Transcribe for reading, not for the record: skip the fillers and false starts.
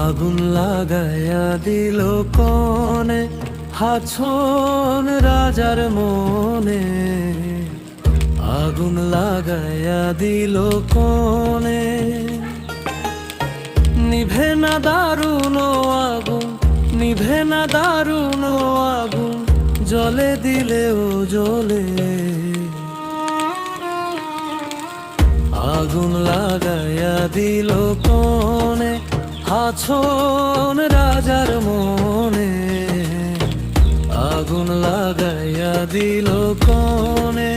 আগুন লাগাইয়া দিল কনে হাছন রাজার মনে। আগুন লাগাইয়া দিল কনে, নিভে না দারুণ আগুন, নিভে না দারুণ আগুন, জলে দিলেও জ্বলে। আগুন লাগাইয়া দিল কনে হাছন রাজার মনে। আগুন লাগাইয়া দিল কনে।